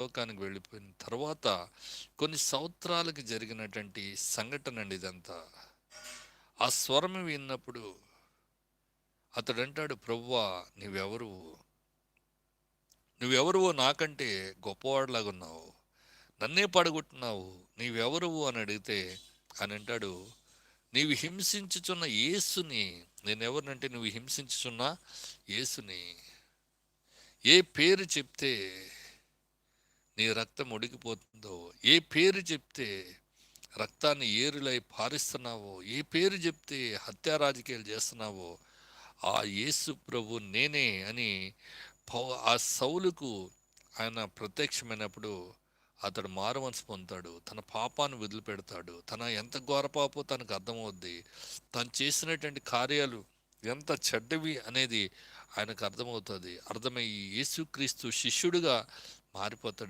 లోకానికి వెళ్ళిపోయిన తర్వాత కొన్ని సంవత్సరాలకి జరిగినటువంటి సంఘటన అండి ఇదంతా. ఆ స్వరం విన్నప్పుడు అతడు అంటాడు, ప్రభువా నీవెవరు, నువ్వెవరువో నాకంటే గొప్పవాడిలాగా ఉన్నావు, నన్నే పడగొట్టున్నావు, నీవెవరువు అని అడిగితే అని అంటాడు, నీవు హింసించుచున్న యేసుని. నేనెవరినంటే నువ్వు హింసించుచున్న యేసుని. ఏ పేరు చెప్తే నీ రక్తం ఉడికిపోతుందో, ఏ పేరు చెప్తే రక్తాన్ని ఏరులై పారిస్తున్నావో, ఏ పేరు చెప్తే హత్యా రాజకీయాలు చేస్తున్నావో ఆ యేసు ప్రభు నేనే అని ఆ సౌలుకు ఆయన ప్రత్యక్షమైనప్పుడు అతడు మారుమనసు పొందుతాడు, తన పాపాన్ని వదిలిపెడతాడు. తన ఎంత ఘోర పాపో తనకు అర్థమవుద్ది, తను చేసినటువంటి కార్యాలు ఎంత చెడ్డవి అనేది ఆయనకు అర్థమవుతుంది. అర్థమయ్యి యేసుక్రీస్తు శిష్యుడిగా మారిపోతాడు.